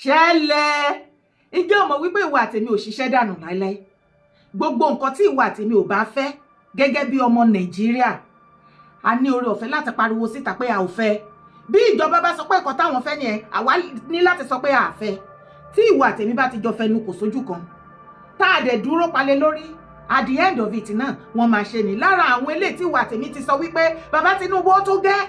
sele. Ǹjẹ́ o mọ̀ wípé ìwà àtèmi ò ṣiṣẹ́ dànù láíláí. Gbogbo nǹkan tí ìwà àtèmi ò bá fẹ́ gẹ́gẹ́ bí ọmọ Nàìjíríà, a ní oore ọ̀fẹ́ láti pariwo síta pé a ò fẹ́. Bí ìjọba bá sọ pé nǹkan táwọn fẹ́ nìyẹn, àwa ní láti sọ pé a fẹ́. Tí ìwà àtèmi bá ti jọ fẹnu kò sójú kan, tá a dẹ̀ dúró palẹ̀ lórí, at the end of it náà wọ́n máa ṣe ní. Lára àwọn eléyìí tí ìwà àtèmi ti sọ wípé bàbá Tinubu ó tó gẹ́,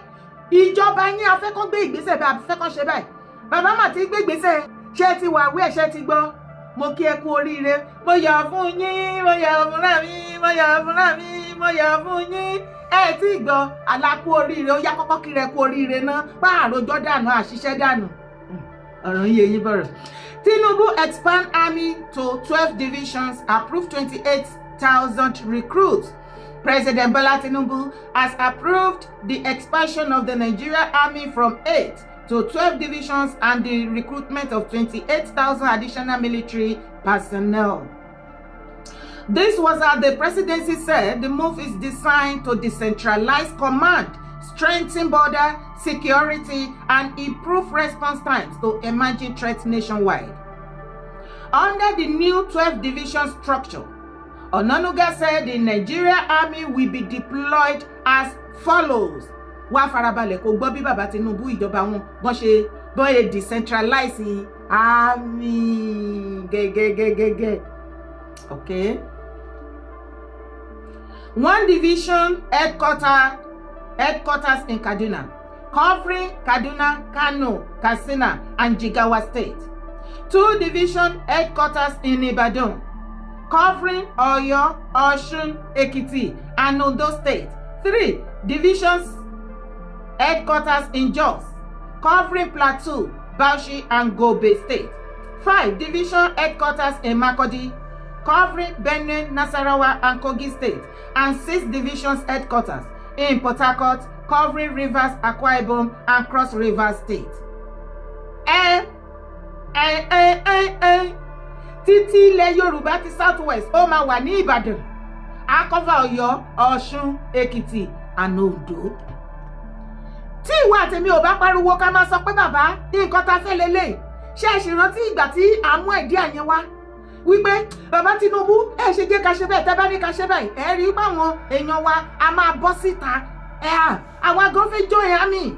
ìjọba yín a fẹ́ kó gbé ìgbésẹ̀ bá a fẹ́ kó ṣe báyìí. Bàbá mà ti gbé ìgbésẹ̀, ṣé ti wà wí ẹ̀ṣẹ̀ ti gbọ́. Mo kí ẹ kú oríire, mo yọ̀ fún yín, mo yọ̀ fúnra mi, mo yọ̀ fúnra mi, mo yọ̀ fún yín. Ẹ tí gbọ́ alákú oríire, ó yá kọ́kọ́ kí rẹ kú oríire náà, bá àròjọ dànù àṣìṣe dànù. Ọ̀rọ̀ yé yín bọ̀rọ̀. Tinubu expand army to 12 divisions, approve 28,000 recruits. President Bola Tinubu has approved the expansion of the Nigeria army from 8 to 12 divisions and the recruitment of 28,000 additional military personnel. This was as the presidency said the move is designed to decentralize command, strengthen border security, and improve response times to emerging threats nationwide. Under the new 12 division structure, Onanuga said the Nigeria army will be deployed as follows. Wá farabalẹ̀ kó gbọ́ bí bàbá Tinubu ìjọba wọn bọ́n ṣe decentralize army gẹ́gẹ́gẹ́gẹ́. Okay. 1 division headquarters in Kaduna, covering Kaduna, Kano, Katsina, and Jigawa State. 2 division headquarters in Ibadan, covering Oyo, Orisun, Ekiti, and Ondo State. 3 divisions headquarters in Jos, covering Plateau, Bauchi, and Gombe State. 5 division headquarters in Makurdi, covering Benue, Nasarawa, and Kogi State, and 6 divisions headquarters in Port Harcourt, covering Rivers, Akwa Ibom, and Cross River State. Títí ilẹ̀ Yorùbá ti Southwest ó máa wà ní Ìbàdàn, á cover Ọ̀yọ́, Ọ̀ṣun, Èkìtì, and Oǹdó. Tí ìwà àtèmi ò bá pariwo ká máa sọ pé bàbá nǹkan ta fẹ́ lélẹ̀, ṣé ẹ ṣì rántí ìgbà tí àmú ẹ̀dí àyẹn wá wípé bàbá Tinubu ẹ ṣe jẹ́ ká ṣe bẹ́ẹ̀, tẹ́ bá ní ká ṣe báyìí, ẹ rí pé àwọn èèyàn wa a máa bọ́ síta, àwọn agan fẹ́ join army.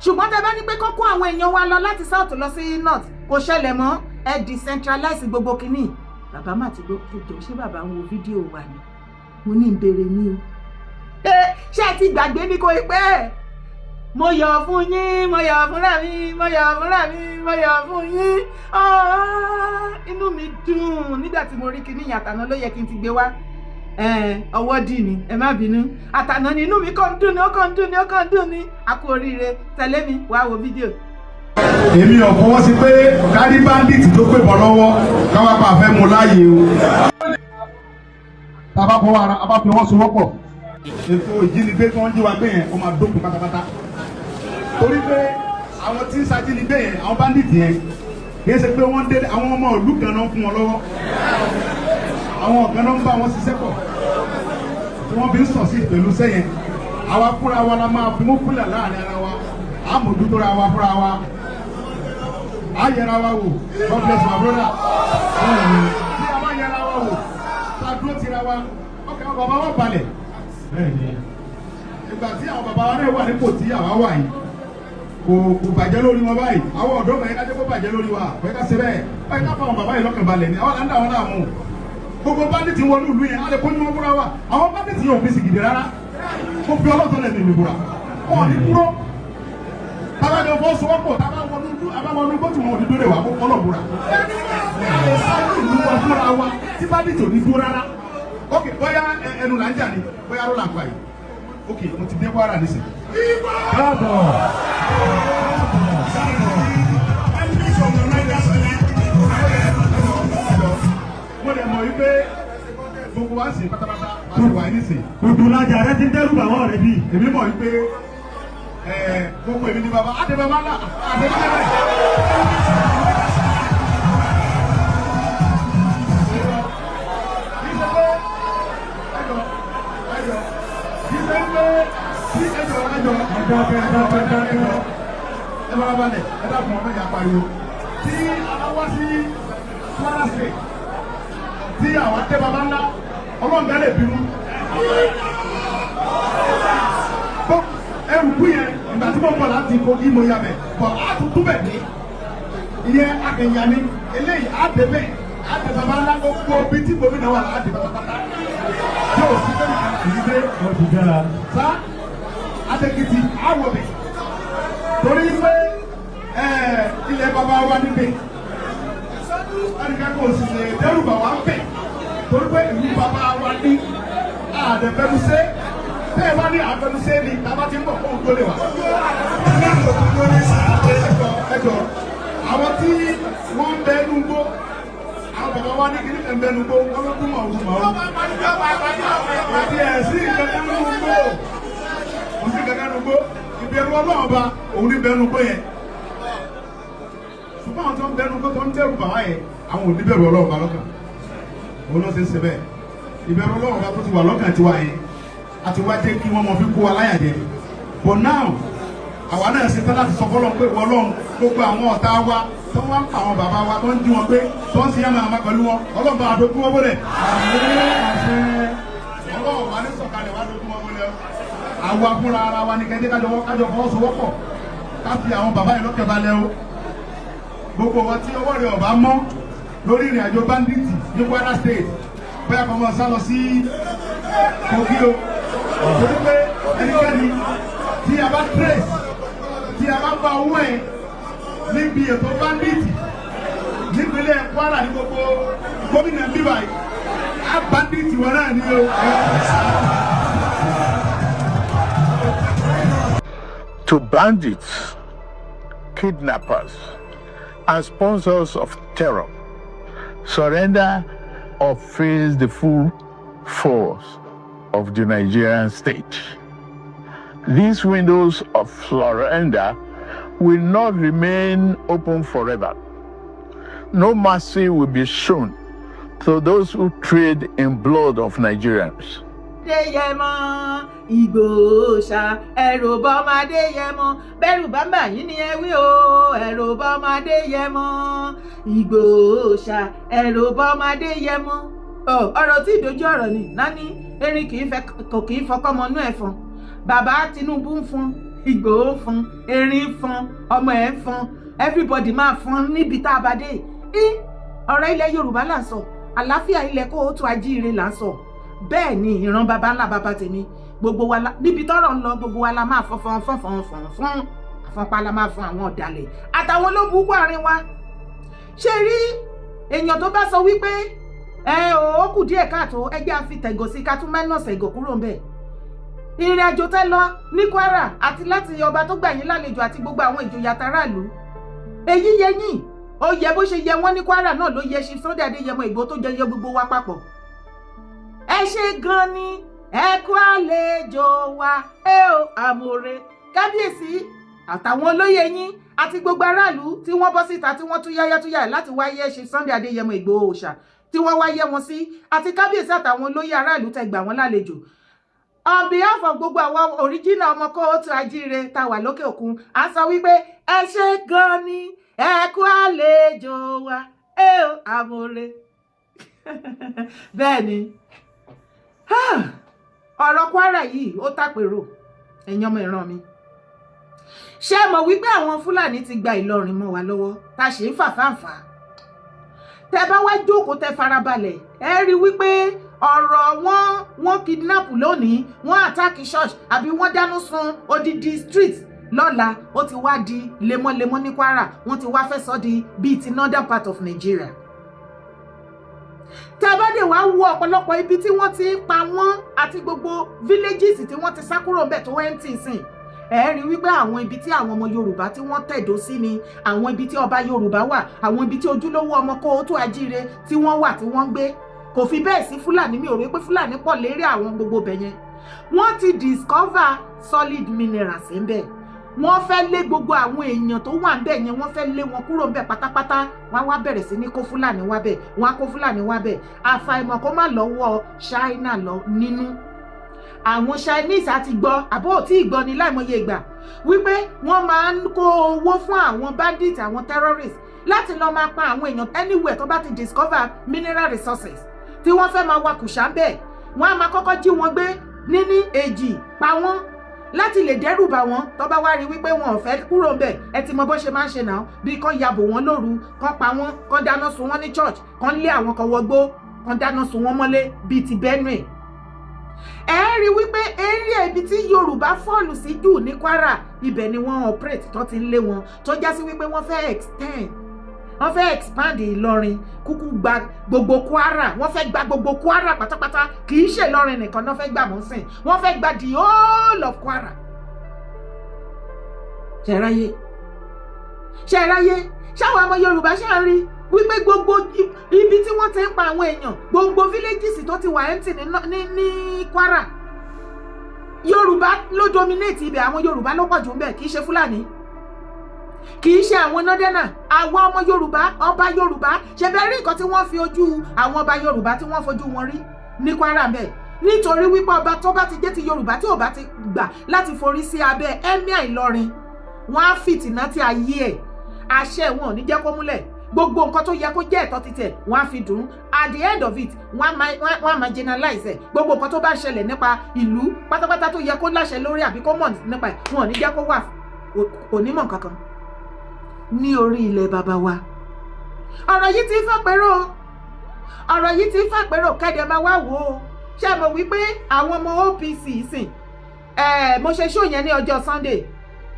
Ṣùgbọ́n tẹ́ bá ní pé kó kó àwọn èèyàn wa lọ láti south lọ sí north, kò ṣẹlẹ̀ mọ́, ẹ decentralize gbogbo kìíní. Bàbá mà ti gbọ́ jọ ṣé bàbá ń wo fídíò wa ni, mo ní ìbéèrè ní o. Ṣé ẹ ti gbàgbé ní kò pẹ́? Mo yọ̀ fún yín, mo yọ̀ fúnra mi, mo yọ̀ fúnra mi, mo yọ̀ fún yín. Inú mi dùn nígbà tí mo rí kinní yẹn, àtàná ló yẹ kí n ti gbé wá. Ọwọ́ dì ní, ẹ má bínú. Àtàná ni inú mi kàn dùn ní, ó kàn dùn ní, ó kàn dùn ní. A kú oríire, tẹ̀lé mi wá wo fídíò. Èmi ò fọwọ́ sí pé kárí bandit tó pè bọ́ lọ́wọ́ káwá pa àfẹ́ mu láàyè o. Tàbá fọwọ́ ara, a bá fi wọ́n sowọ́pọ̀. Ètò ìjínigbé tí wọ́n jí wa gbé yẹn, ó máa dópin pátápátá. Torí pé àwọn tí ń ṣajínigbé yẹn, àwọn bandit yẹn, kì í ṣe pé wọ́n dé àwọn ọmọ ìlú kan náà fún wọn lọ́wọ́. Àwọn ọ̀gá náà ń bá wọn ṣiṣẹ́ pọ̀. Tí wọ́n fi ń sọ̀ sí pẹ̀lú sẹ́yìn. Àwa fúnra wa la máa fi mú kúlẹ̀ láàrin ara wa. A mójútó ra wa fúnra wa. A yẹra wa wò. God bless my brother. Bí a bá yẹra wa wò, ta dúró tira wa, ọkàn àwọn bàbá wa balẹ̀. Ìgbà tí àwọn bàbá wa náà wà nípò tí àwa wà yìí, kò bàjẹ́ lórí wọn báyìí. Àwọn ọ̀dọ́ kan yẹn ká jẹ́ kó bàjẹ́ lórí wa. Bẹ́ẹ̀ ká ṣe bẹ́ẹ̀. Báyìí ká fọ àwọn bàbá yìí lọ́kàn balẹ̀ ni. Àwọn àǹdà wọn náà mú. Gbogbo bandits wọnú ìlú yẹn, a lè kó ní wọn fúnra wa. Àwọn bandits yẹn ò fi sìgìdì rárá. Mo fi ọlọ́tọ̀ lẹ̀ mi búra. Wọ́n ní kúrò. Tábàjọ fọ́ sọ́wọ́pọ̀, tábàwọnú gbọ́tù wọn ò ní dúró wà kó kọ́lọ̀ búra. Ẹ sáré ìlú wọn fúnra wa tí bandits ò ní dúró rárá. Ok, bóyá ẹnu là ń jà ní, bóyá ló là ń pa yìí. Ok, mo ti dé Kwara nísìnyí. Mo lè mọ̀ wípé gbogbo wa ń sìn pátápátá wá sí wa ní sìn. Òdùnlájà rẹ ti dẹ́rù bàwọ̀ rẹ bí. Èmi mọ̀ wípé gbogbo èmi ni bàbá Adébábá náà àtẹ̀jẹ́ ẹ bá balẹ̀ ẹ dàpọ̀ ọmọ ìyá pariwo tí àwọn wá sí Kwara State tí àwọn adé baba ńlá ọlọ́run bẹ́ẹ̀ lè bínú. Ẹrùkú yẹn ìgbà tí mo bọ̀ láti Kogi mo yà bẹ̀ bọ̀ á tún túbẹ̀ ní ìyẹn akẹ̀yà ni eléyìí á dé bẹ́ẹ̀ á dé baba ńlá gbogbo bí tí gómìnà wà á dé pátápátá yóò sí bẹ́ẹ̀ nìkan kì í dé ọdún dára. sá adékìtì àwọ̀ bẹ̀ torí pé ilẹ̀ baba wa níbẹ̀ ẹnìkan kò sì lè dẹ́rù bà wá bẹ̀ torí pé ìlú baba wa ní àdẹ̀fẹ́nusẹ́ bẹ́ẹ̀ bá ní àfẹnusẹ́ ni tábà ti ń bọ̀ fún ògbólé wa. ẹjọ́ àwọn tí wọ́n ń bẹ nugbó àwọn bàbá wa ní kí ní kẹ́ ń bẹ nugbó wọ́n ló dún ọ̀hún mọ́. àti ẹ̀sìn kankan nugbó òsì kankan nugbó ìbẹ̀rù ọlọ́run ba òun ní bẹ nugbó yẹn. ṣùgbọ́n àwọn tó ń bẹ nugbó tó ń dẹ́rù bàbá yẹn àwọn ò ní bẹ̀rù ọlọ́run ba lọ́kàn òun ló ṣe ń ṣe bẹ́ẹ̀ ìbẹ̀rù ọlọ́run ba tó ti wà lọ́kàn tiwa yẹn àti wá jẹ́ kí wọ́n mọ fi kó aláyàjẹ́ but now àwa náà ṣe tán láti sọ fọlọ́n pé wọ́lọ́n gbogbo àwọn ọ̀tá wa tó wá ń pa àwọn bàbá wa tó ń jí wọn pé tó ń ṣe yàmà àmà pẹ̀lú wọn ọlọ́ba àdókù wọn bọ́lẹ̀ ọlọ́wọ́ wa ní sọ̀kalẹ̀ wá dókù wọn bọ́lẹ̀ àwa fúnra ara wa ní kẹ́kẹ́ kájọ fọwọ́sowọ́pọ̀ ká fi àwọn bàbá yìí lọ́kẹ́ balẹ̀ o gbogbo wọn tí ọwọ́ rẹ̀ ọ̀bá mọ́ lórí ìrìn àjò bandits ní Kwara State bóyá kọ́ mọ́ sá lọ sí Kogi o torí pé ẹnikẹ́ni tí a bá trace tí a bá gba owó ẹ̀ níbi ètò bandit nípínlẹ̀ Kwara ní gbogbo gómìnà bíbá yìí á bandit wọn náà ní o. To bandits, kidnappers, and sponsors of terror, surrender or face the full force of the Nigerian state. These windows of surrender will not remain open forever. No mercy will be shown to those who trade in blood of Nigerians. Adéyẹmọ Ìgbòho ẹ̀rù bọ́mọ Adéyẹmọ bẹ́rù bàbá yìí ni ẹ wí o ẹ̀rù bọ́mọ Adéyẹmọ Ìgbòho ẹ̀rù bọ́mọ Adéyẹmọ. Ọ̀rọ̀ tí ìdójú ọ̀rọ̀ ni nání erin kò kì í fọkọ́mọnú ẹ̀ fún bàbá Tinubu ń fún Ìgbòho ń fún erin ń fún ọmọ ẹ̀ ń fún everybody máa fún níbi tá a bá dé. Ọ̀rọ̀ ilẹ̀ Yorùbá là ń sọ àlàáfíà ilẹ̀ kóòtù ajíire là ń sọ bẹ́ẹ̀ ni ìran baba ńlá baba tèmi gbogbo wa níbi tọ́rọ̀ ń lọ gbogbo wa la máa fún àfọ̀npá la máa fún àwọn ọ̀dàlẹ̀ àtàwọn olóbùkún àárín wa. ṣe rí èèyàn tó bá sọ wípé ó kù díẹ̀ káàtó ẹgbẹ́ àfi tẹ̀gọ̀ sí ká tún mẹ́nà ṣẹ̀gọ̀ kúrò ńbẹ̀. ìrìn àjò tẹ́ lọ ní Kwara àti láti ọba tó gbà yín lálejò àti gbogbo àwọn ìjòyè àtàràlú èyí yẹ yín ó yẹ bó ṣe yẹ wọ́n ní Kwara náà ló yẹ ṣe Sunday Adéyẹmọ Ìgbòho tó jẹ yẹ gbogbo wa papọ̀. ẹ ṣe gan ni ẹ kú àlejò wa àmọ̀rẹ́ kábíyèsí àtàwọn olóyè yín àti gbogbo aráàlú tí wọ́n bọ́ síta tí wọ́n tún yáyá láti wáyé ṣe Sunday Adéyẹmọ Ìgbòho òòṣà tí wọ́n wáyé wọn sí àti kábíyèsí àtàwọn olóyè aráàlú tẹ́ gbà wọ́n lálejò. On behalf of gbogbo àwọn original ọmọ kóòtù ajíire tá wà lókè òkun a sọ wípé ẹ ṣe gan ni ẹ kú àlejò wa àmọ̀rẹ́. bẹ́ẹ̀ ni ọ̀rọ̀ Kwara yìí ó tàpérò ẹ̀yin ọmọ ìran mi. ṣé mọ̀ wípé àwọn Fúlàní ti gba Ìlọrin mọ́ wa lọ́wọ́ tá ṣe ń fàfáǹfà. tẹ́ bá wá jókòó tẹ́ farabalẹ̀ ẹ rí wípé ọ̀rọ̀ wọ́n kidnap lónìí wọ́n attack church àbí wọ́n dáná sun odidi street lọ́la ó ti wá di lemọ́lemọ́ ní Kwara wọ́n ti wá fẹ́ sọ di bíi ti northern part of Nigeria. tẹ́bádé wá wo ọ̀pọ̀lọpọ̀ ibi tí wọ́n ti pa wọ́n àti gbogbo villages tí wọ́n ti sá kúrò ńbẹ̀ tó empty sìn ẹ rí wípé àwọn ibi tí àwọn ọmọ Yorùbá tí wọ́n tẹ̀dó sí ni àwọn ibi tí ọba Yorùbá wà àwọn ibi tí ojúlówó ọmọ kóòtù ajíire tí wọ́n wà tí wọ́n gbé kò fi bẹ́ẹ̀ sí Fúlàní mi ò rí pé Fúlàní pọ̀ lérí àwọn gbogbo bẹ̀yẹn wọ́n ti discover solid minerals ńbẹ̀ wọ́n fẹ́ lé gbogbo àwọn èèyàn tó wà ńbẹ̀ yẹn wọ́n fẹ́ lé wọn kúrò ńbẹ̀ pátápátá wọ́n wá bẹ̀rẹ̀ sí ní kó Fúlàní wá bẹ̀ wọ́n á kó Fúlàní wá bẹ̀ àfàìmọ̀ kó má lọ́wọ́ China lọ nínú àwọn Chinese àti gbọ́ àbó tí ìgbọ́ ni láìmọye ìgbà wípé wọ́n máa ń kó owó fún àwọn bandits àwọn terrorists láti lọ máa pa àwọn èèyàn anywhere tó bá ti discover mineral resources tí wọ́n fẹ́ máa wakùsà bẹ́ẹ̀ wọ́n á máa kọ́kọ́ jí wọn gbé níní èjì pa wọ́n láti lè dẹ́rù bà wọ́n tó bá wá rí wípé wọn ò fẹ́ kúrò ńbẹ̀ ẹ ti mọ bó ṣe máa ń ṣe náà bí kán yabò wọ́n lóru kán pa wọ́n kán dáná sun wọ́n ní church kán lé àwọn kan wọgbó kán dáná sun wọ́n mọ́lé bíi ti Benue. ẹ rí wípé area ibi tí Yorùbá fọ́ọ̀lù sí jù ní Kwara ibẹ̀ ni wọ́n operate tó ti ń lé wọn tó já sí wípé wọ́n fẹ́ expand Ìlọrin kúkú gba gbogbo Kwara wọ́n fẹ́ gba gbogbo Kwara pátápátá kì í ṣe Ìlọrin nìkan náà fẹ́ gbà mọ́ sìn wọ́n fẹ́ gba the whole of Kwara. ṣẹ̀ráyé ṣáwọn ọmọ Yorùbá ṣáà rí wípé gbogbo ibi tí wọ́n ti ń pa àwọn èèyàn gbogbo villages tó ti wà empty ní Kwara Yorùbá ló dominate ibẹ̀ àwọn Yorùbá ló pọ̀ jù ńbẹ̀ kì í ṣe Fúlàní kì í ṣe àwọn nọ́dẹ́nà àwọn ọmọ Yorùbá ọba Yorùbá ṣe bẹ́ẹ̀ rí nǹkan tí wọ́n fi ojú àwọn ọba Yorùbá tí wọ́n fojú wọn rí ní Kwara ńbẹ̀ nítorí wípé ọba tó bá ti jẹ́ ti Yorùbá tí ò bá ti gbà láti forí sí abẹ́ Emir Ìlọrin wọ́n á fìtìná tí ayé ẹ̀ àṣẹ wọn ò ní jẹ́ kó múlẹ̀ gbogbo nǹkan tó yẹ kó jẹ́ ẹ̀tọ́ títẹ̀ wọ́n á fi dùn at the end of it wọ́n á marginalize ẹ̀ gbogbo nǹkan tó bá ṣẹlẹ̀ nípa ìlú pátápátá tó yẹ kó láṣẹ lórí àbí kó mọ̀ nípa ẹ̀ wọn ò ní jẹ́ kó wà onímọ̀ kankan ní orí ilẹ̀ bàbá wa. ọ̀rọ̀ yìí ti fàpérò kẹ́dẹ̀ máa wá wò ó ṣé mo wí pé àwọn ọmọ OPC sìn mo ṣe show yẹn ní ọjọ́ Sunday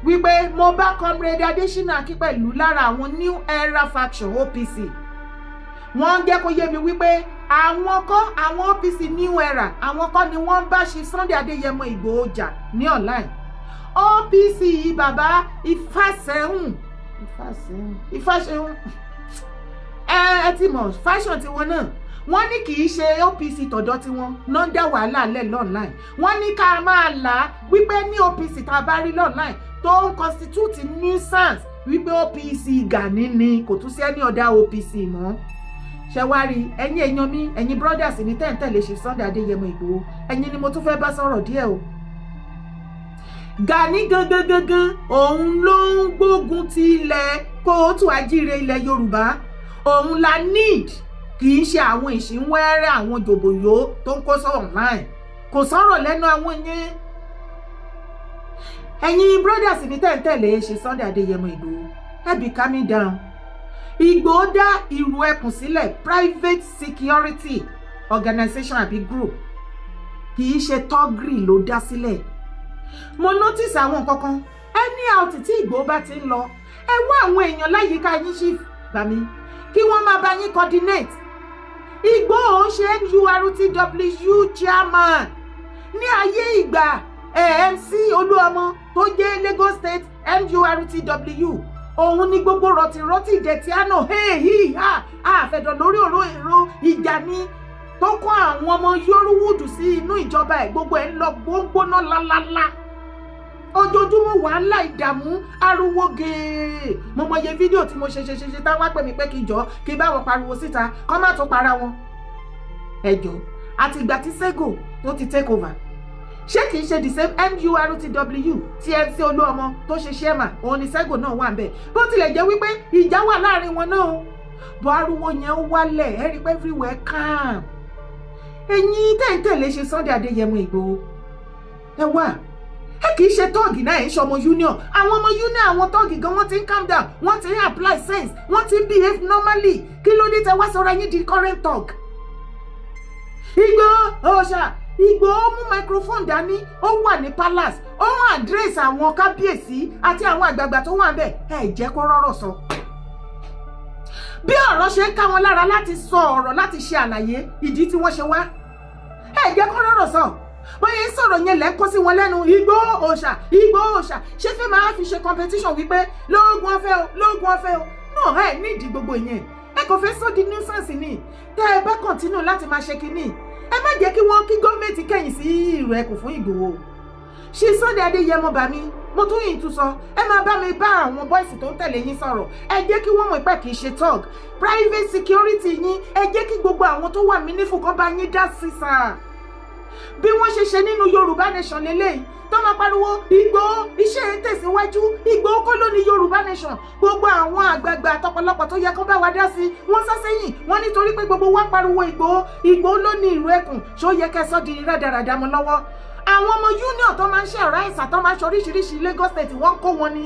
wípé mo bá Comrade Adesina kí pẹ̀lú lára àwọn New Era faction OPC wọ́n jẹ́ kó yé mi wípé àwọn OPC New Era àwọn kọ́ ni wọ́n bá ṣe Sunday Adéyẹmọ Ìgbòho jà ní online OPC bàbá Ifásẹ̀hùn ẹ ti mọ̀ fashion tiwọn náà wọ́n ní kì í ṣe OPC tọ̀dọ̀ tiwọn náà dá wàhálà lẹ̀ lọ́nláìn wọ́n ní ká máa là wípé ní OPC tá a bá rí lọ́nláìn tó ń constitute nuisance wípé OPC Gani ni kò tún sí ẹni ọ̀dà OPC mọ́ ṣẹwárí ẹ̀yin èèyàn mi ẹ̀yin brothers mi tẹ̀ǹtẹ̀lé ṣe Sunday Adéyẹmọ Ìgbòho ẹ̀yin ni mo tún fẹ́ bá sọ̀rọ̀ díẹ̀ o. Gani gangan òun ló ń gbógun ti ilẹ̀ kóòtù àjíire ilẹ̀ Yorùbá òun la need kì í ṣe àwọn ìṣínwẹ́rẹ́ àwọn jòbòyó tó ń kó sọ online kò sọ̀rọ̀ lẹ́nu àwọn yẹn. ẹ̀yin brothers mi tẹ̀ǹtẹ̀lé ṣe Sunday Adéyẹmọ Ìgbòho ẹ be calming down. Ìgbòho dá ìrù ẹkùn sílẹ̀ private security organization àbí group kì í ṣe tọ́gìrì ló dá sílẹ̀. mo notice àwọn kankan ẹni àwòtí tí Ìgbòho bá ti ń lọ ẹ wá àwọn èèyàn láyìíká yín chief gbà mí kí wọ́n máa bá yín coordinate. Ìgbòho ṣe NURTW chairman ní ayé ìgbà MC Olúọmọ tó jẹ́ Lagos State NURTW òun ní gbogbo rọ̀tìrọ̀tì ìdẹ̀tí àná àfẹ̀dọ̀ lórí ọ̀rọ̀ èrò ìjà ni tó kọ́ àwọn ọmọ Yorùwúdù sí inú ìjọba ẹ̀ gbogbo ẹ̀ ń lọ gbóngbóná lálálá ojoojúmọ́ wàhálà ìdààmú ariwo gèè mo mọye fídíò tí mo ṣe táwọn pè mí pé kí n jọ kí bá wọn pariwo síta kọ́ má tó para wọn. ẹjọ́ àti ìgbà tí Sego tó ti take over ṣé kì í ṣe the same NURTW tí MC Olúọmọ tó ṣe chairman òun ni Sego náà wà ń bẹ̀ bó tilẹ̀ jẹ́ wípé ìjà wà láàrin wọn náà bọ́ ariwo yẹn ó wálẹ̀ ẹ rí pé everywhere calm. ẹ̀yin tẹ̀ǹtẹ̀lé ṣe Sunday Adéyẹmọ Ìgbòho ẹ wà ẹ kì í ṣe tọ́ọ̀gì náà ẹ̀ ń ṣọmọ union àwọn ọmọ union àwọn tọ́ọ̀gì gan wọ́n ti ń calm down wọ́n ti ń apply sense wọ́n ti ń behave normally kí ló dé tẹ wá sọ̀rọ̀ yín di current talk. Ìgbòho mú microphone dání ó wà ní palace ó ń address àwọn kábíyèsí àti àwọn àgbààgbà tó wà bẹ́ẹ̀ ẹ jẹ́ kó rọ́rọ̀ sọ. bí ọ̀rọ̀ ṣe ń ká wọn lára láti sọ ọ̀rọ̀ láti ṣe àlàyé ìdí tí wọ́n ṣe wá ẹ jẹ́ kó rọ́rọ̀ sọ. bóyá sọ̀rọ̀ yẹn lẹ́kọ́ sí wọn lẹ́nu Ìgbòho òòṣà ṣé fẹ́ máa fi ṣe competition wípé lóògùn ọ̀fẹ́ o náà ẹ nídìí gbogbo yẹn ẹ kò fẹ́ sọ di nuisance ni tẹ́ ẹ bá continue láti máa ṣe kínní ẹ má jẹ́ kí gọ́ọ̀mẹ̀ntì kẹ̀yìn sí ìrù ẹkùn fún Ìgbòho. ṣé Sunday Adéyẹmọ bá mi mo tún yìí tún sọ ẹ máa bá mi bá àwọn bọ́ìsì tó ń tẹ̀lé yín sọ̀rọ̀ ẹ jẹ́ kí wọ́n mọ̀ pé kì í ṣe tug private security yín ẹ jẹ́ kí gbogbo àwọn tó wà meaningful kan bá yín dá sí sáà bí wọ́n ṣe nínú Yorùbá nation lélẹ́yìí tó máa pariwo Ìgbòho iṣẹ́ ń tẹ̀síwájú Ìgbòho kọ́ ló ní Yorùbá nation. Gbogbo àwọn àgbààgbà àtọ̀pọ̀lọpọ̀ tó yẹ kó bá wa dá sí wọ́n sá sẹ́yìn wọ́n nítorí pé gbogbo wa pariwo Ìgbòho ló ní ìlú ẹkùn ṣó yẹ kẹsọ́ di rádaràdà mọ́ lọ́wọ́. Àwọn ọmọ union tó máa ń ṣe ọ̀rá ìsà tó máa ń ṣe oríṣiríṣi Lagos State wọ́n kó wọn ní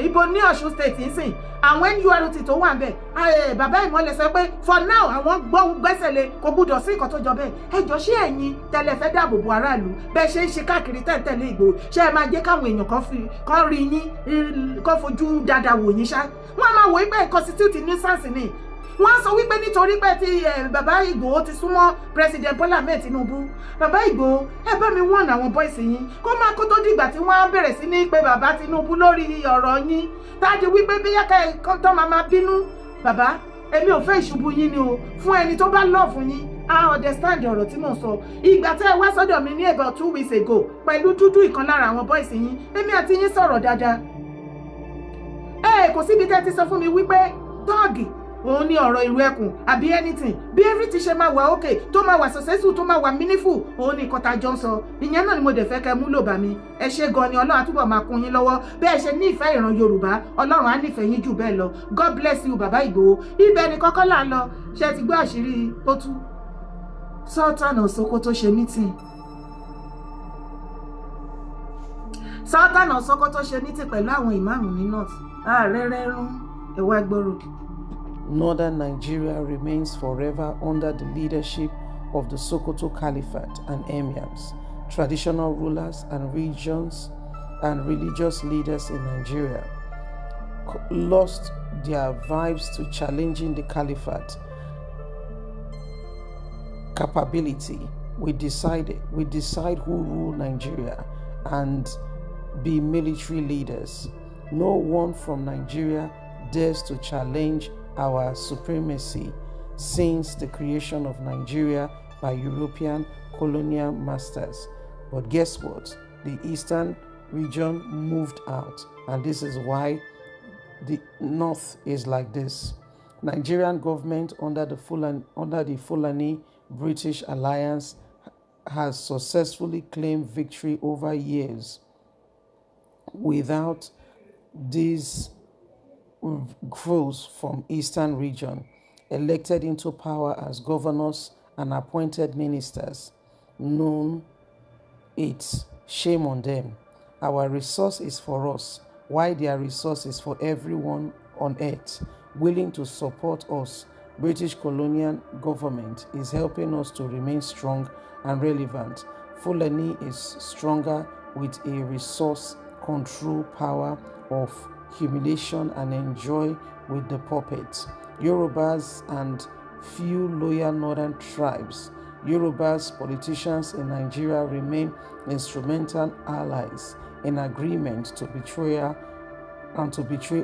ibo ní Ọ̀ṣun State nsìn àwọn NURT tó wà bẹ́ẹ̀ bàbá ìmọ̀lẹ̀ sọ pé for now àwọn gbẹ́sẹ̀ lé kò gbúdọ̀ sí nǹkan tó jọ bẹ́ẹ̀. Ẹjọ́ ṣé ẹ̀yin tẹ́lẹ̀ fẹ́ dáàbò bo aráàlú bẹ́ẹ̀ ṣe ń ṣe káàkiri tẹ̀lé Ìgbòho ṣé ẹ máa jẹ́ káwọn èèyàn kan rí yín kó fojú dáadáa wò yín ṣá. Wọ́n máa wò wípé constitute nuisance ni. Wọ́n sọ wípé nítorí pé tí bàbá Ìgbòho ti súnmọ́ President Bola Ahmed Tinubu, bàbá Ìgbòho ẹ bá mi wọ́n àwọn bọ́ìsì yín kó máa kó tó dìgbà tí wọ́n á bẹ̀rẹ̀ sí ní pé bàbá Tinubu lórí ọ̀rọ̀ yín táàdì wípé bí yàkẹ́ tó máa bínú. Bàbá èmi ò fẹ́ ìṣubú yín ni o, fún ẹni tó bá lọ́ọ̀ fún yín I understand ọ̀rọ̀ tí mò ń sọ. Ìgbà tẹ́ ẹ wá sọ́dọ̀ mi ní about 2 weeks ago pẹ̀lú dúdú ìkan lára àwọn bọ́ìsì yín èmi àti yín sọ̀rọ̀ dáadáa. Kò síbi tẹ́ ti sọ fún mi wípé tọ́ọ̀gì òun ní ọ̀rọ̀ ìlú ẹkùn àbí anything bí everything ṣe máa wà okay tó máa wà successful tó máa wà meaningful òun ní nǹkan tá a jọ ń sọ. Ìyẹn náà ni mo dẹ̀ fẹ́ kẹ́ mú lò bá mi. Ẹ ṣé gan ni Ọlọ́run àtúbọ̀ máa kún yín lọ́wọ́ bẹ́ẹ̀ ṣe ní ìfẹ́ ìran Yorùbá Ọlọ́run á nífẹ̀ẹ́ yín jù bẹ́ẹ̀ lọ. God bless you bàbá Ìgbòho. Ibẹ̀ ni kọ́kọ́ là ń lọ ṣe ti gbọ́ àṣírí tó tú Sultan of Sokoto ṣe meeting. Sultan of Sokoto ṣe meeting pẹ̀lú àwọn ìmáàmù ní north. Rẹ́rẹ́rún ẹ̀wá gbọ́rọ̀. Northern Nigeria remains forever under the leadership of the Sokoto Caliphate and emirs, traditional rulers and regions and religious leaders in Nigeria lost their vibes to challenging the caliphate capability. We decide who rule Nigeria and be military leaders. No one from Nigeria dares to challenge our supremacy since the creation of Nigeria by European colonial masters. But guess what? The eastern region moved out, and this is why the north is like this. Nigerian government under the Fulani British alliance has successfully claimed victory over years without these crews from eastern region elected into power as governors and appointed ministers. Known it, shame on them. Our resource is for us, while their resource is for everyone on earth willing to support us. British colonial government is helping us to remain strong and relevant. Fulani is stronger with a resource control power of humiliation and enjoy with the puppets. Yorubas and few loyal northern tribes. Yorubas politicians in Nigeria remain instrumental allies in agreement to betray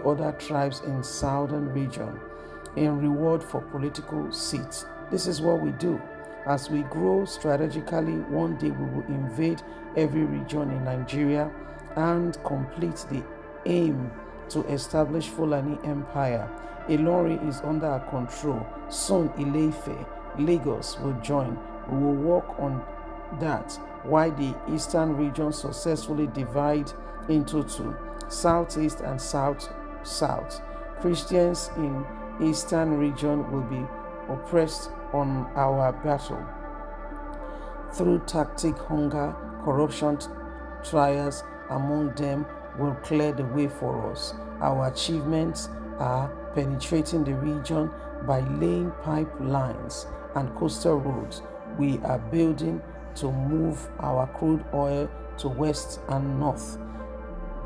other tribes in southern region in reward for political seats. This is what we do. As we grow strategically, one day we will invade every region in Nigeria and complete the aim to establish Fulani Empire. Ilorin is under our control. Soon Ile-Ife, Lagos will join. We will work on that while the eastern region successfully divide into two, southeast and south-south. Christians in eastern region will be oppressed on our battle. Through tactic, hunger, corruption, trials among them will clear the way for us. Our achievements are penetrating the region by laying pipelines and coastal roads. We are building to move our crude oil to west and north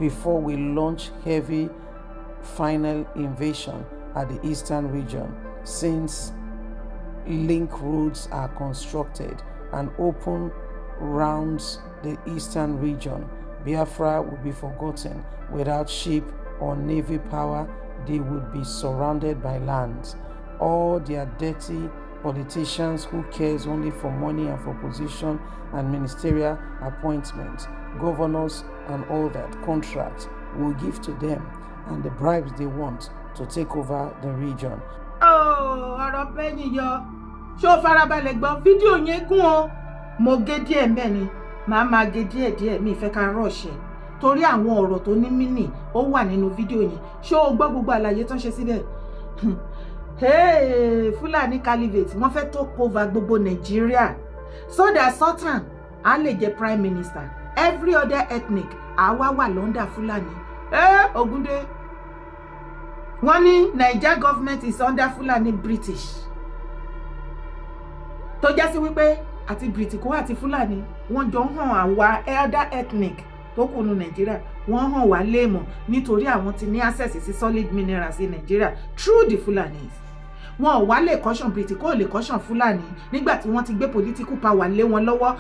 before we launch heavy final invasion at the eastern region. Since link roads are constructed and open rounds the eastern region, Biafra will be forgotten. Without ship or navy power, they would be surrounded by land. All their dirty politicians who cares only for money and for position and ministerial appointments, governors and all that, contracts will give to them and the bribes they want to take over the region. Ọ̀rọ̀ bẹ́yìn yọ ṣé o farabalẹ̀ gbọ́ fídíò yẹn gùn o mo gé díẹ̀ ńbẹ̀ ni màá máa gé díẹ̀ mi ìfẹ́ ká rọ̀ṣẹ̀ torí àwọn ọ̀rọ̀ tó ní mínì ó wà nínú fídíò yẹn ṣé o gbọ́ gbogbo àlàyé tó ń ṣe síbẹ̀ Fúlàní caliphate wọ́n fẹ́ take over gbogbo Nàìjíríà so that Sultan á lè jẹ́ prime minister every other ethnic àwa wà lọ́ndà Fúlàní Ògúndé wọ́n ní Nigeria government is under Fúlàní British tó jẹ́ sí wípé àti Britiko àti Fúlàní wọ́n jọ hàn àwa elder ethnic tó kù ní Nàìjíríà wọ́n hàn wá léèmọ̀ nítorí àwọn ti ní access sí solid minerals in Nàìjíríà through the Fulanis wọn ò wá lè caution Britiko ò lè caution Fúlàní nígbà tí wọ́n ti gbé political power lé wọn lọ́wọ́